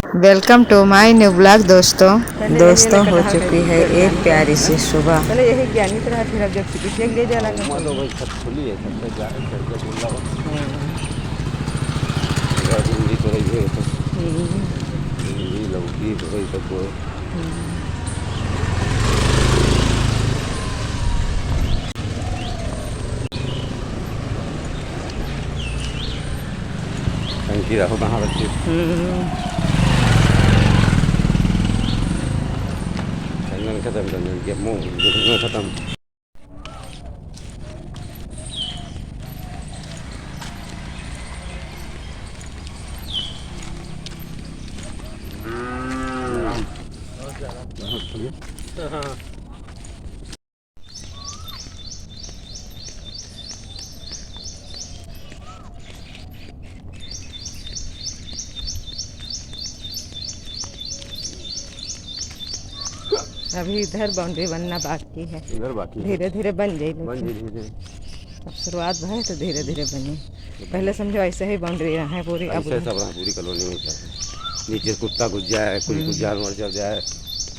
Welcome to my new blog दोस्तों। दोस्तों हो चुकी है एक प्यारी सी सुबह। पहले यही ज्ञानी तरह फिर अब जब चिकित्सक ले जाना उमा तो भाई छत खुली है, छत पे जा चढ़ के बोल रहा हूँ। भिंडी तो रही है, तो भिंडी लौकी तो रही सबको। टंकी रखो कहाँ रखी, चंदन खत्म, चंदन के मुँह खत्म। हाँ, अभी इधर बाउंड्री बनना बाकी है, इधर बाकी धीरे धीरे बन जाए। बन जी धीरे। अब शुरुआत भाई तो धीरे धीरे बनी। पहले समझो ऐसे ही बाउंड्री है पूरी। अब ऐसे सब पूरी कॉलोनी में नीचे कुत्ता घुस जाए, कोई कुछ जानवर चल जाए,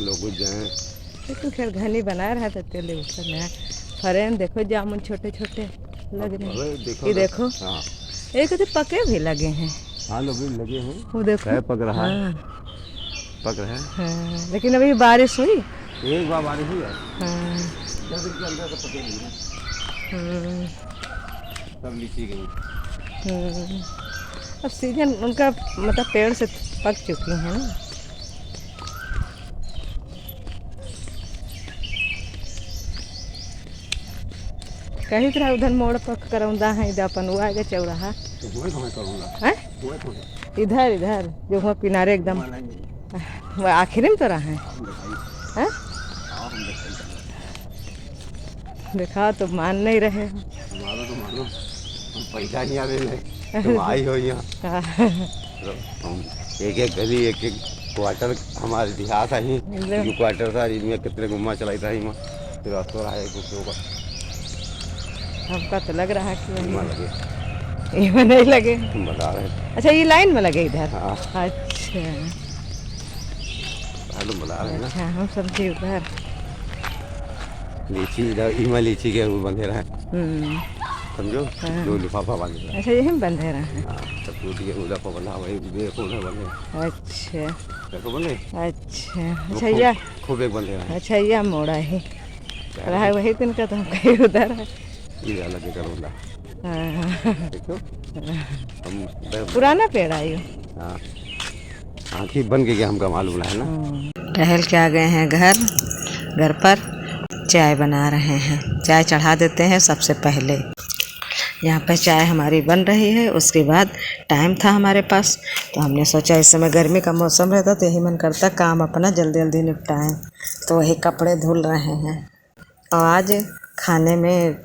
लोग घुस जाए। तो खैर घनी बना रहा था तेले ऊपर में फरेन देखो जामुन छोटे छोटे लग रहे हैं। ये देखो हाँ, एक तो पके भी लगे हैं। हाँ लोग भी लगे हैं, वो देखो पक रहा है। हाँ, पक रहा है। हाँ, लेकिन अभी बारिश हुई। एक बार बारिश हुई है, हाँ, के अंदर तो पके नहीं है, सब लीची गई। अब सीजन उनका मतलब पेड़ से पक चुकी है ना। कहीं तरह उधर मोड़ पक करौंदा है, इधर अपन वो आएगा चौराहा है इधर इधर जो वहाँ किनारे एकदम वो आखिरी में तो रहा है। देखा तो मान नहीं रहे हो। मानो तो मानो, हम पैसा नहीं आ रहे, तुम आई हो यहाँ। हम एक एक गली एक एक क्वार्टर हमारे इतिहास है, जो क्वार्टर था इनमें कितने गुम्मा चलाई था, फिर तो रहा है कुछ का। हमका तो लग रहा है कि गुम्मा लगे, ये नहीं लगे। तुम बता रहे। अच्छा ये लाइन में लगे इधर। हाँ, अच्छा तुम बता रहे हैं ना। अच्छा, हम समझे उधर लीची, इधर इमा लीची के वो बंधे रहे, समझो। हाँ। जो लिफाफा बांधे रहे। अच्छा यही में बंधे रहा है। हाँ, सब टूट के उधर पर बंधा, वही देखो उधर बंधे। अच्छा देखो बंधे। अच्छा अच्छा या खूब एक बंधे रहे। अच्छा या मोड़ा ही रहा है वही दिन का, तो हम कहीं उधर है। ये अलग है करोला, हाँ, देखो हम पुराना पेड़ आयु। हाँ, आँखी बन के हमका मालूम है ना। टहल के आ गए हैं घर पर चाय बना रहे हैं। चाय चढ़ा देते हैं सबसे पहले। यहाँ पर चाय हमारी बन रही है। उसके बाद टाइम था हमारे पास, तो हमने सोचा इस समय गर्मी का मौसम रहता तो यही मन करता काम अपना जल्दी जल्दी निपटाएं, तो वही कपड़े धुल रहे हैं। और आज खाने में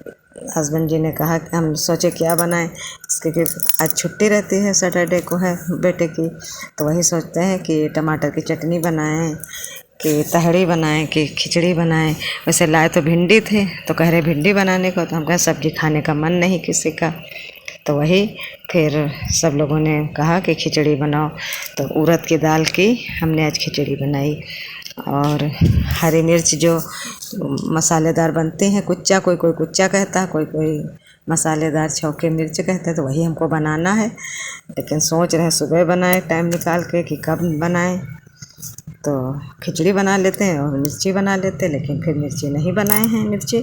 हस्बैंड जी ने कहा कि हम सोचे क्या बनाएं, इसके कि आज छुट्टी रहती है, सैटरडे को है बेटे की, तो वही सोचते हैं कि टमाटर की चटनी बनाएं कि तहड़ी बनाएं कि खिचड़ी बनाएं। वैसे लाए तो भिंडी थे, तो कह रहे भिंडी बनाने को, तो हम कहा सब्जी खाने का मन नहीं किसी का, तो वही फिर सब लोगों ने कहा कि खिचड़ी बनाओ, तो उड़द की दाल की हमने आज खिचड़ी बनाई। और हरी मिर्च जो मसालेदार बनते हैं, कुच्चा, कोई कोई कुच्चा कहता है, कोई कोई मसालेदार छौके मिर्च कहते हैं, तो वही हमको बनाना है। लेकिन सोच रहे हैं सुबह बनाएं टाइम निकाल के कि कब बनाएं, तो खिचड़ी बना लेते हैं और मिर्ची बना लेते हैं, लेकिन फिर मिर्ची नहीं बनाए हैं मिर्ची।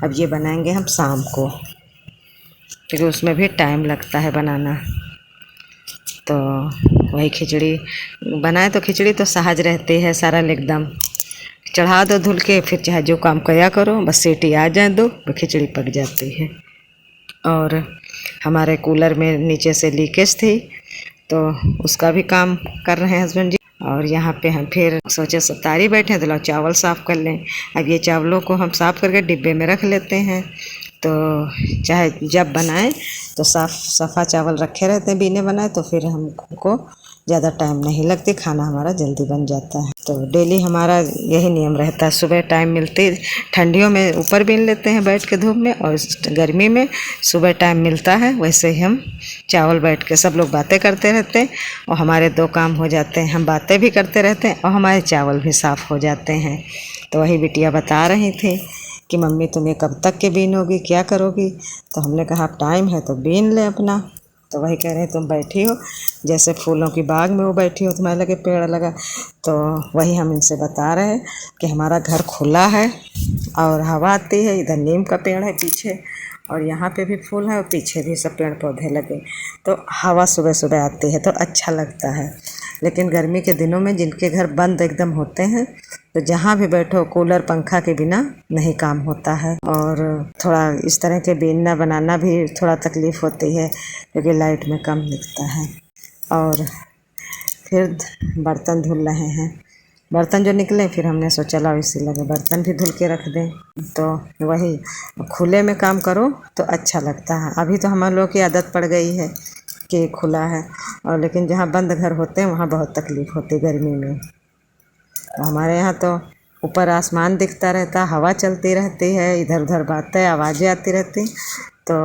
अब ये बनाएंगे हम शाम को, क्योंकि उसमें भी टाइम लगता है बनाना। तो वही खिचड़ी बनाए, तो खिचड़ी तो सहज रहती है, सरल एकदम। चढ़ा दो धुल के, फिर चाहे जो काम किया करो, बस सीटी आ जाए दो, खिचड़ी पक जाती है। और हमारे कूलर में नीचे से लीकेज थी, तो उसका भी काम कर रहे हैं हस्बैंड जी। और यहाँ पे हम फिर सोचे सतारी बैठे हैं, तो लो चावल साफ़ कर लें। अब ये चावलों को हम साफ़ करके डिब्बे में रख लेते हैं, तो चाहे जब बनाएं तो साफ़ सफ़ा चावल रखे रहते हैं, बीने बनाए तो फिर हमको ज़्यादा टाइम नहीं लगती, खाना हमारा जल्दी बन जाता है। तो डेली हमारा यही नियम रहता है, सुबह टाइम मिलती, ठंडियों में ऊपर बीन लेते हैं बैठ के धूप में, और गर्मी में सुबह टाइम मिलता है, वैसे ही हम चावल बैठ के सब लोग बातें करते रहते हैं और हमारे 2 काम हो जाते हैं, हम बातें भी करते रहते हैं और हमारे चावल भी साफ़ हो जाते हैं। तो वही बिटिया बता रही थी कि मम्मी तुम ये कब तक के बीनोगी, क्या करोगी? तो हमने कहा अब टाइम है तो बीन ले अपना। तो वही कह रहे तुम बैठी हो जैसे फूलों की बाग में वो बैठी हो, तुम्हारे लगे पेड़ लगा। तो वही हम इनसे बता रहे हैं कि हमारा घर खुला है और हवा आती है, इधर नीम का पेड़ है पीछे और यहाँ पे भी फूल है और पीछे भी सब पेड़ पौधे लगे, तो हवा सुबह सुबह आती है तो अच्छा लगता है। लेकिन गर्मी के दिनों में जिनके घर बंद एकदम होते हैं तो जहाँ भी बैठो कूलर पंखा के बिना नहीं काम होता है, और थोड़ा इस तरह के बीनना बनाना भी थोड़ा तकलीफ़ होती है क्योंकि लाइट में कम दिखता है। और फिर बर्तन धुल रहे हैं, बर्तन जो निकले फिर हमने सोचा लाओ इसी लगे बर्तन भी धुल के रख दें। तो वही खुले में काम करो तो अच्छा लगता है। अभी तो हम लोग की आदत पड़ गई है कि खुला है, और लेकिन जहाँ बंद घर होते हैं वहाँ बहुत तकलीफ़ होती है गर्मी में। हमारे यहाँ तो ऊपर आसमान दिखता रहता, हवा चलती रहती है, इधर उधर बातें आवाज़ें आती रहती, तो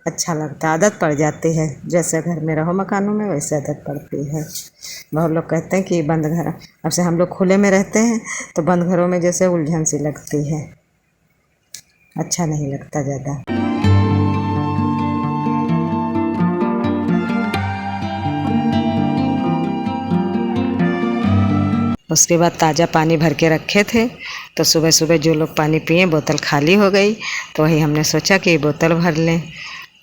अच्छा लगता, आदत पड़ जाती है। जैसे घर में रहो मकानों में वैसे आदत पड़ती है। बहुत लोग कहते हैं कि बंद घर, अब से हम लोग खुले में रहते हैं तो बंद घरों में जैसे उलझन सी लगती है, अच्छा नहीं लगता ज़्यादा। उसके बाद ताज़ा पानी भर के रखे थे, तो सुबह सुबह जो लोग पानी पिए बोतल खाली हो गई, तो वही हमने सोचा कि बोतल भर लें।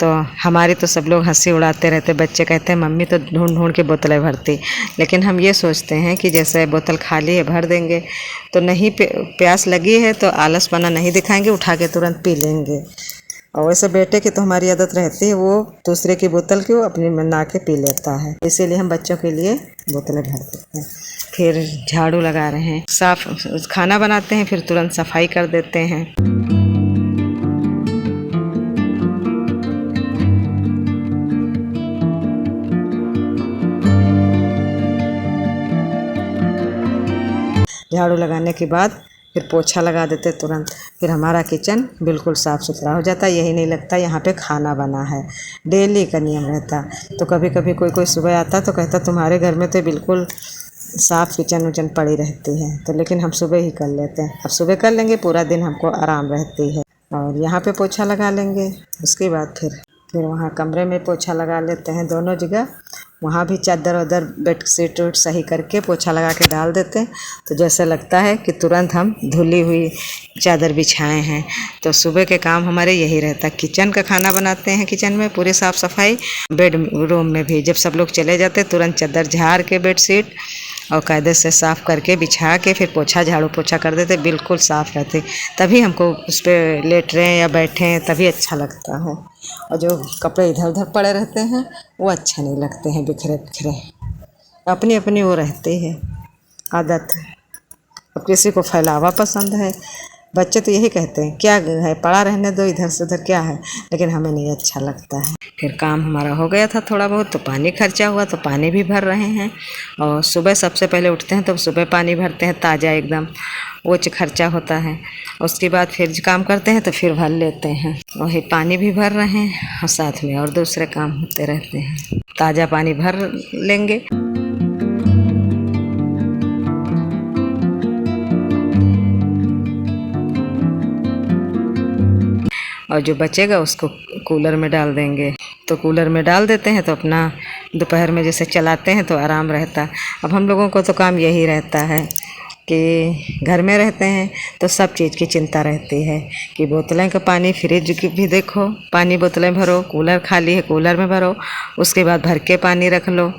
तो हमारी तो सब लोग हंसी उड़ाते रहते, बच्चे कहते हैं मम्मी तो ढूंढ ढूंढ के बोतलें भरती, लेकिन हम ये सोचते हैं कि जैसे बोतल खाली है भर देंगे तो नहीं, प्यास लगी है तो आलसपना नहीं दिखाएंगे, उठा के तुरंत पी लेंगे। और वैसे बेटे की तो हमारी आदत रहती है, वो दूसरे की बोतल की वो अपनी बना के पी लेता है, इसीलिए हम बच्चों के लिए बोतलें भर देते हैं। फिर झाड़ू लगा रहे हैं, साफ खाना बनाते हैं फिर तुरंत सफाई कर देते हैं। झाड़ू लगाने के बाद फिर पोछा लगा देते तुरंत, फिर हमारा किचन बिल्कुल साफ़ सुथरा हो जाता। यही नहीं लगता यहाँ पे खाना बना है, डेली का नियम रहता। तो कभी कभी कोई सुबह आता तो कहता तुम्हारे घर में तो बिल्कुल साफ़ किचन उचन पड़ी रहती है, तो लेकिन हम सुबह ही कर लेते हैं। अब सुबह कर लेंगे पूरा दिन हमको आराम रहती है, और यहाँ पे पोछा लगा लेंगे। उसके बाद फिर वहाँ कमरे में पोछा लगा लेते हैं, दोनों जगह। वहाँ भी चादर वादर बेडशीट उट सही करके पोछा लगा के डाल देते हैं, तो जैसे लगता है कि तुरंत हम धुली हुई चादर बिछाए हैं। तो सुबह के काम हमारे यही रहता है, किचन का खाना बनाते हैं, किचन में पूरी साफ़ सफाई, बेड रूम में भी जब सब लोग चले जाते तुरंत चादर झाड़ के बेडशीट और कायदे से साफ़ करके बिछा के फिर पोछा झाड़ू पोछा कर देते, बिल्कुल साफ़ रहते। तभी हमको उस पर लेट रहे या बैठे तभी अच्छा लगता है, और जो कपड़े इधर उधर पड़े रहते हैं वो अच्छा नहीं लगते हैं, बिखरे बिखरे। अपनी अपनी वो रहती है आदत। अब किसी को फैलावा पसंद है, बच्चे तो यही कहते हैं क्या है पड़ा रहने दो, इधर से उधर क्या है, लेकिन हमें नहीं अच्छा लगता है। फिर काम हमारा हो गया था थोड़ा बहुत, तो पानी खर्चा हुआ तो पानी भी भर रहे हैं। और सुबह सबसे पहले उठते हैं तो सुबह पानी भरते हैं ताज़ा एकदम, वो खर्चा होता है। उसके बाद फिर काम करते हैं तो फिर भर लेते हैं, वही पानी भी भर रहे हैं और साथ में और दूसरे काम होते रहते हैं। ताज़ा पानी भर लेंगे। और जो बचेगा उसको कूलर में डाल देंगे, तो कूलर में डाल देते हैं तो अपना दोपहर में जैसे चलाते हैं तो आराम रहता। अब हम लोगों को तो काम यही रहता है कि घर में रहते हैं तो सब चीज़ की चिंता रहती है कि बोतलें का पानी, फ्रिज की भी देखो पानी बोतलें भरो, कूलर खाली है कूलर में भरो, उसके बाद भर के पानी रख लो।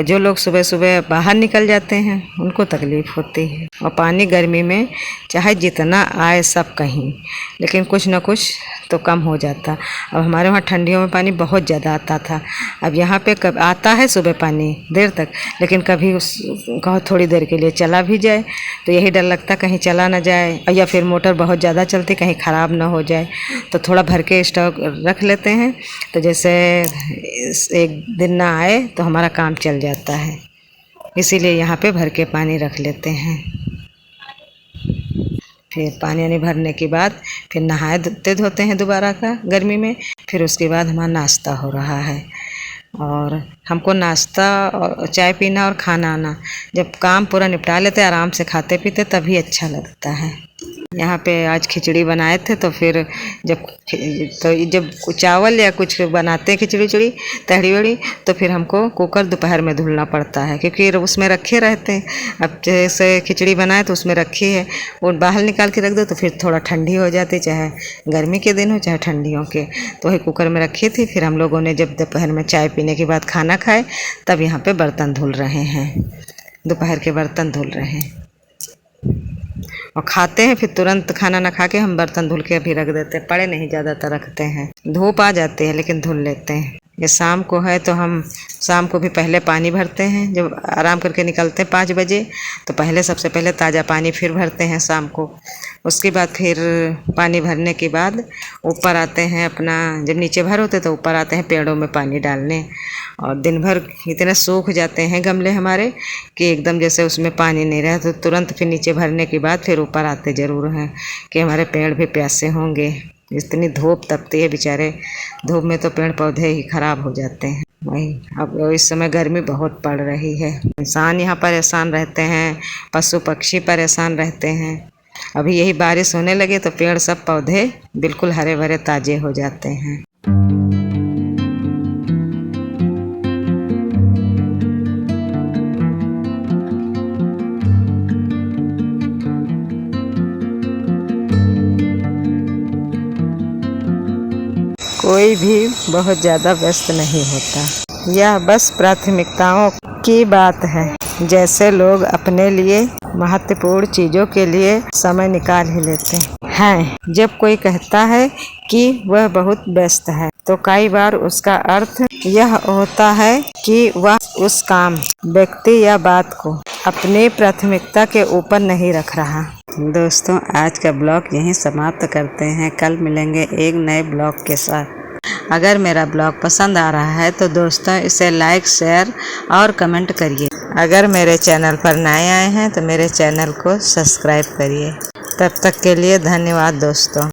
जो लोग सुबह सुबह बाहर निकल जाते हैं उनको तकलीफ़ होती है, और पानी गर्मी में चाहे जितना आए सब कहीं, लेकिन कुछ ना कुछ तो कम हो जाता। अब हमारे वहाँ ठंडियों में पानी बहुत ज़्यादा आता था, अब यहाँ पे कब आता है सुबह पानी देर तक, लेकिन कभी कहो थोड़ी देर के लिए चला भी जाए तो यही डर लगता कहीं चला ना जाए, या फिर मोटर बहुत ज़्यादा चलती कहीं ख़राब ना हो जाए, तो थोड़ा भर के स्टॉक रख लेते हैं। तो जैसे एक दिन ना आए तो हमारा काम चल जाता है। इसीलिए यहाँ पे भर के पानी रख लेते हैं। फिर पानी वानी भरने के बाद फिर नहाए धोते हैं दोबारा का गर्मी में। फिर उसके बाद हमारा नाश्ता हो रहा है। और हमको नाश्ता और चाय पीना और खाना आना, जब काम पूरा निपटा लेते आराम से खाते पीते तभी अच्छा लगता है। यहाँ पे आज खिचड़ी बनाए थे, तो फिर जब चावल या कुछ बनाते हैं खिचड़ी उचड़ी तहड़ी वड़ी, तो फिर हमको कुकर दोपहर में धुलना पड़ता है, क्योंकि उसमें रखे रहते हैं। अब जैसे खिचड़ी बनाए तो उसमें रखी है, वो बाहर निकाल के रख दो तो फिर थोड़ा ठंडी हो जाती, चाहे गर्मी के दिन हो चाहे ठंडियों के। तो वही कुकर में रखी थी। फिर हम लोगों ने जब दोपहर में चाय पीने के बाद खाना खाए तब यहाँ पे बर्तन धुल रहे हैं, दोपहर के बर्तन धुल रहे हैं। और खाते हैं फिर तुरंत खाना ना खा के हम बर्तन धुल के भी रख देते हैं, पड़े नहीं ज़्यादातर रखते हैं। धूप आ जाती है लेकिन धुल लेते हैं। ये शाम को है तो हम शाम को भी पहले पानी भरते हैं, जब आराम करके निकलते हैं 5 बजे तो पहले सबसे पहले ताज़ा पानी फिर भरते हैं शाम को। उसके बाद फिर पानी भरने के बाद ऊपर आते हैं, अपना जब नीचे भर होते तो ऊपर आते हैं पेड़ों में पानी डालने। और दिन भर इतने सूख जाते हैं गमले हमारे कि एकदम जैसे उसमें पानी नहीं रहे, तो तुरंत फिर नीचे भरने के बाद फिर ऊपर आते ज़रूर हैं कि हमारे पेड़ भी प्यासे होंगे। इतनी धूप तपती है बेचारे, धूप में तो पेड़ पौधे ही खराब हो जाते हैं। वही अब इस समय गर्मी बहुत पड़ रही है, इंसान यहाँ परेशान रहते हैं, पशु पक्षी परेशान रहते हैं। अभी यही बारिश होने लगे तो पेड़ सब पौधे बिल्कुल हरे भरे ताजे हो जाते हैं। कोई भी बहुत ज़्यादा व्यस्त नहीं होता, यह बस प्राथमिकताओं की बात है। जैसे लोग अपने लिए महत्वपूर्ण चीज़ों के लिए समय निकाल ही लेते हैं। जब कोई कहता है कि वह बहुत व्यस्त है तो कई बार उसका अर्थ यह होता है कि वह उस काम, व्यक्ति या बात को अपनी प्राथमिकता के ऊपर नहीं रख रहा। दोस्तों, आज का ब्लॉग यहीं समाप्त करते हैं। कल मिलेंगे एक नए ब्लॉग के साथ। अगर मेरा ब्लॉग पसंद आ रहा है तो दोस्तों इसे लाइक, शेयर और कमेंट करिए। अगर मेरे चैनल पर नए आए हैं तो मेरे चैनल को सब्सक्राइब करिए। तब तक के लिए धन्यवाद दोस्तों।